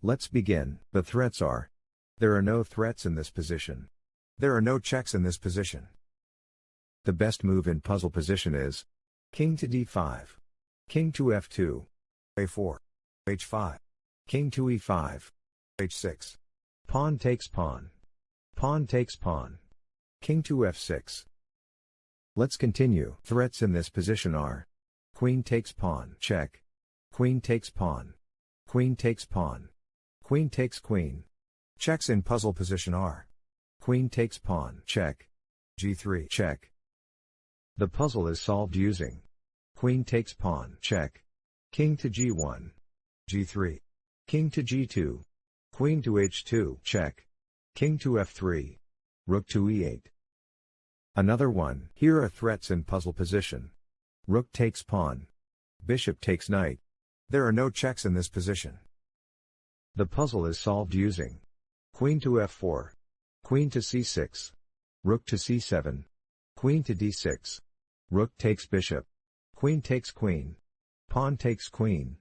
Let's begin. The threats are. There are no threats in this position. There are no checks in this position. The best move in puzzle position is king to d5, king to f2, a4, h5, king to e5, h6, pawn takes pawn, pawn takes pawn, king to f6. Let's continue. Threats in this position are queen takes pawn, check, queen takes pawn, queen takes pawn, queen takes queen. Checks in puzzle position are queen takes pawn, check, g3, check. The puzzle is solved using queen takes pawn, check, king to g1, g3, king to g2, queen to h2, check, king to f3, rook to e8. Another one. Here are threats in puzzle position. Rook takes pawn, bishop takes knight. There are no checks in this position. The puzzle is solved using queen to f4, queen to c6, rook to c7, queen to d6, rook takes bishop, queen takes queen, pawn takes queen.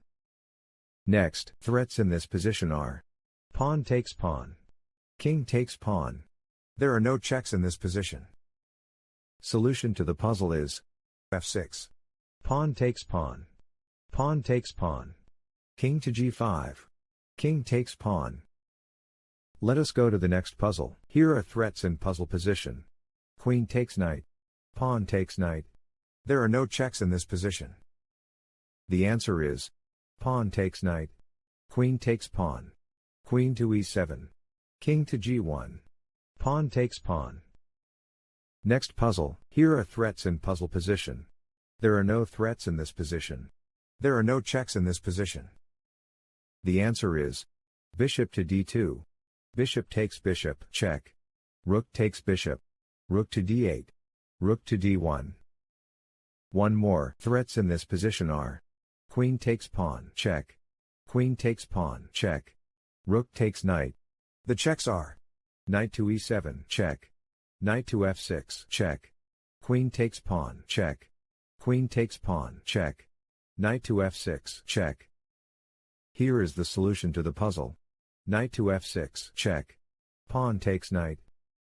Next, threats in this position are pawn takes pawn, king takes pawn. There are no checks in this position. Solution to the puzzle is f6, pawn takes pawn, pawn takes pawn, king to g5, king takes pawn. Let us go to the next puzzle. Here are threats in puzzle position. Queen takes knight, pawn takes knight. There are no checks in this position. The answer is pawn takes knight, queen takes pawn, queen to e7, king to g1, pawn takes pawn. Next puzzle. Here are threats in puzzle position. There are no threats in this position. There are no checks in this position. The answer is bishop to d2, bishop takes bishop, check, rook takes bishop, rook to d8, rook to d1. One more. Threats in this position are queen takes pawn, check, queen takes pawn, check, rook takes knight. The checks are knight to e7, check, knight to f6, check, queen takes pawn, check, queen takes pawn, check, knight to f6, check. Here is the solution to the puzzle. Knight to f6, check, pawn takes knight,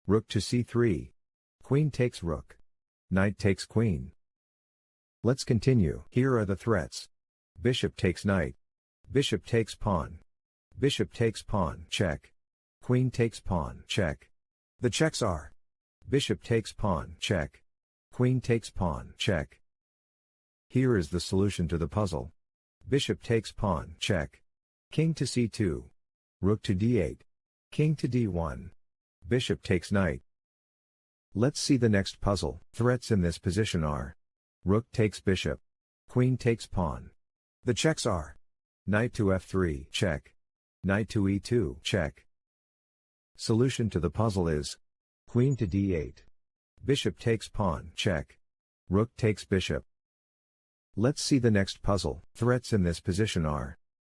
rook to c3, queen takes rook, knight takes queen. Let's continue. Here are the threats. Bishop takes knight, bishop takes pawn, bishop takes pawn, check, queen takes pawn, check. The checks are bishop takes pawn, check, queen takes pawn, check. Here is the solution to the puzzle. Bishop takes pawn, check, king to c2, rook to d8, king to d1, bishop takes knight. Let's see the next puzzle. Threats in this position are rook takes bishop, queen takes pawn. The checks are knight to f3, check, knight to e2, check. Solution to the puzzle is queen to d8, bishop takes pawn, check, rook takes bishop. Let's see the next puzzle. Threats in this position are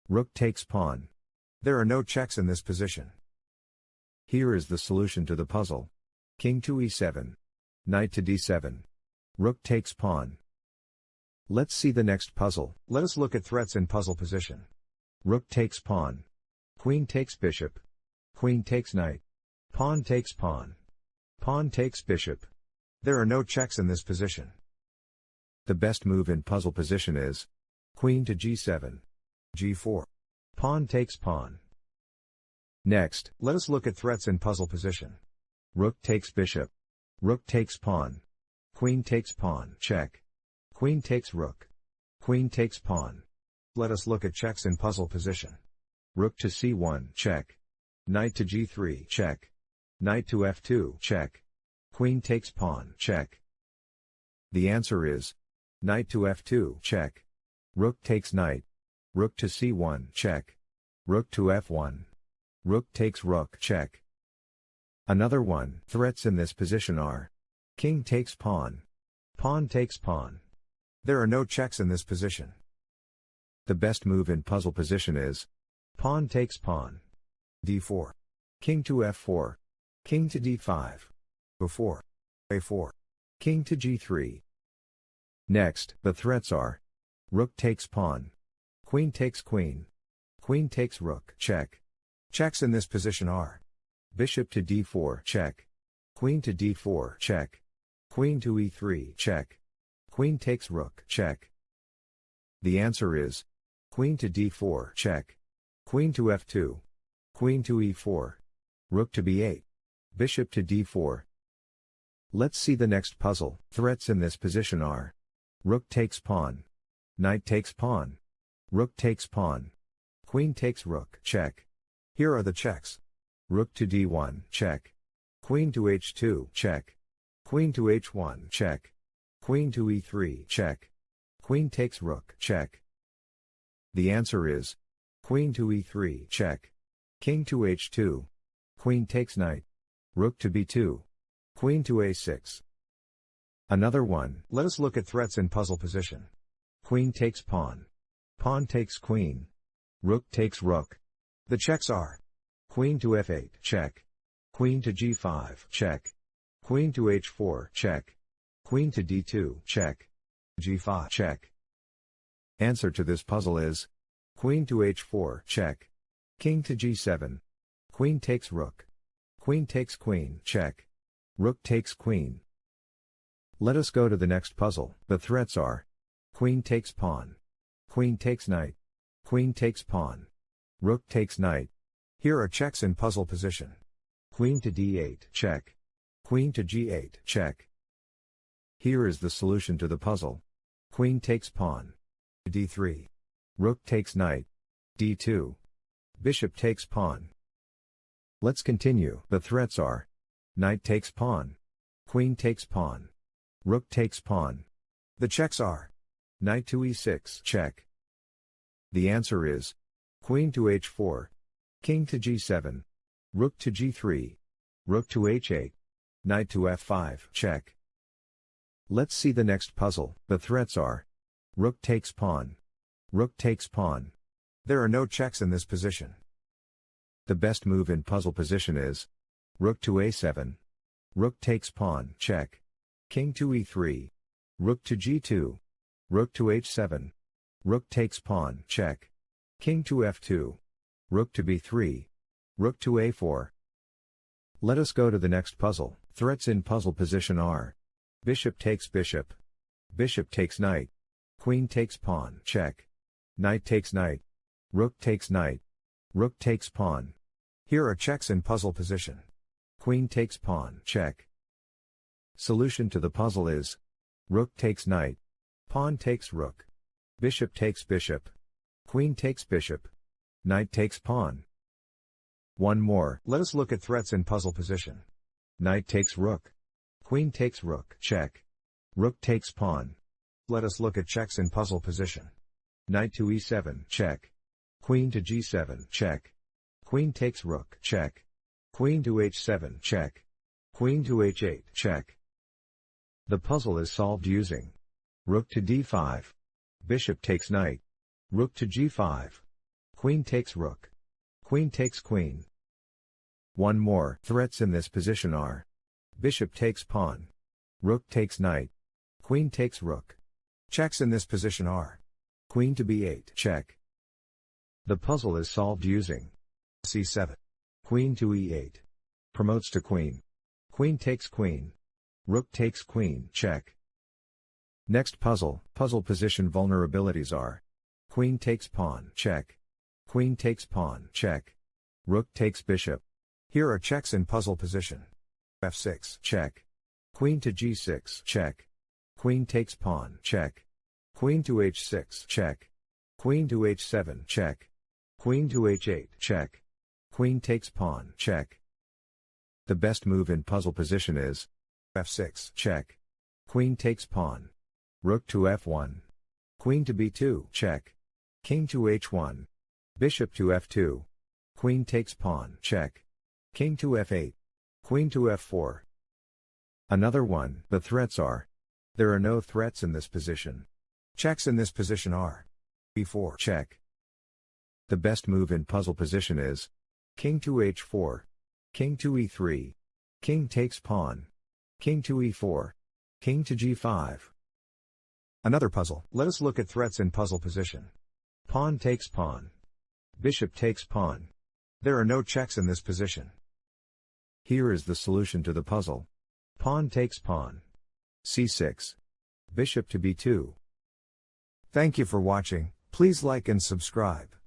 rook takes pawn. There are no checks in this position. Here is the solution to the puzzle. King to e7, knight to d7, rook takes pawn. Let's see the next puzzle. Let us look at threats in puzzle position. Rook takes pawn, queen takes bishop, queen takes knight, pawn takes pawn, pawn takes bishop. There are no checks in this position. The best move in puzzle position is queen to g7, g4, pawn takes pawn. Next, let us look at threats in puzzle position. Rook takes bishop, rook takes pawn, queen takes pawn, check, queen takes rook, queen takes pawn. Let us look at checks in puzzle position. Rook to c1, check, knight to g3, check, knight to f2, check, queen takes pawn, check. The answer is knight to f2, check, rook takes knight, rook to c1, check, rook to f1, rook takes rook, check. Another one. Threats in this position are king takes pawn, pawn takes pawn. There are no checks in this position. The best move in puzzle position is pawn takes pawn, d4, king to f4, king to d5, b4, a4, king to g3. Next, the threats are rook takes pawn, queen takes queen, Queen takes rook, check. Checks in this position are bishop to d4, check. Queen to d4, check. Queen to e3, check. Queen takes rook, check. The answer is queen to d4, check. Queen to f2. Queen to e4. Rook to b8. Bishop to d4. Let's see the next puzzle. Threats in this position are rook takes pawn. Knight takes pawn. Rook takes pawn. Queen takes rook, check. Here are the checks. Rook to d1, check. Queen to h2, check. Queen to h1, check. Queen to e3, check. Queen takes rook, check. The answer is queen to e3, check. King to h2. Queen takes knight. Rook to b2. Queen to a6. Another one. Let us look at threats in puzzle position. Queen takes pawn. Pawn takes queen. Rook takes rook. The checks are queen to f8, check. Queen to g5, check. Queen to h4, check. Queen to d2, check. g5, check. Answer to this puzzle is queen to h4, check. King to g7. Queen takes rook. Queen takes queen, check. Rook takes queen. Let us go to the next puzzle. The threats are queen takes pawn. Queen takes knight. Queen takes pawn. Rook takes knight. Here are checks in puzzle position. Queen to d8, check. Queen to g8, check. Here is the solution to the puzzle. Queen takes pawn. d3. Rook takes knight. d2. Bishop takes pawn. Let's continue. The threats are knight takes pawn. Queen takes pawn. Rook takes pawn. The checks are knight to e6, check. The answer is queen to h4. King to g7. Rook to g3. Rook to h8. Knight to f5, check. Let's see the next puzzle. The threats are rook takes pawn. Rook takes pawn. There are no checks in this position. The best move in puzzle position is rook to a7. Rook takes pawn, check. King to e3. Rook to g2. Rook to h7. Rook takes pawn, check. King to f2. Rook to b3. Rook to a4. Let us go to the next puzzle. Threats in puzzle position are bishop takes bishop. Bishop takes knight. Queen takes pawn, check. Knight takes knight. Rook takes knight. Rook takes pawn. Here are checks in puzzle position. Queen takes pawn, check. Solution to the puzzle is rook takes knight. Pawn takes rook. Bishop takes bishop. Queen takes bishop. Knight takes pawn. One more. Let us look at threats in puzzle position. Knight takes rook. Queen takes rook, check. Rook takes pawn. Let us look at checks in puzzle position. Knight to e7, check. Queen to g7, check. Queen takes rook, check. Queen to h7, check. Queen to h8, check. The puzzle is solved using rook to d5. Bishop takes knight. Rook to g5. Queen takes rook. Queen takes queen. One more. Threats in this position are bishop takes pawn. Rook takes knight. Queen takes rook. Checks in this position are queen to b8, check. The puzzle is solved using c7. Queen to e8. Promotes to queen. Queen takes queen. Rook takes queen, check. Next puzzle. Puzzle position vulnerabilities are queen takes pawn, check. Queen takes pawn, check. Rook takes bishop. Here are checks in puzzle position. f6, check. Queen to g6, check. Queen takes pawn, check. Queen to h6, check. Queen to h7, check. Queen to h8, check. Queen takes pawn, check. The best move in puzzle position is f6, check. Queen takes pawn. Rook to f1. Queen to b2, check. King to h1. Bishop to f2. Queen takes pawn, check. King to f8. Queen to f4. Another one. The threats are there are no threats in this position. Checks in this position are e4, check. The best move in puzzle position is king to h4. King to e3. King takes pawn. King to e4. King to g5. Another puzzle. Let us look at threats in puzzle position. Pawn takes pawn. Bishop takes pawn. There are no checks in this position. Here is the solution to the puzzle. Pawn takes pawn. c6. Bishop to b2. Thank you for watching. Please like and subscribe.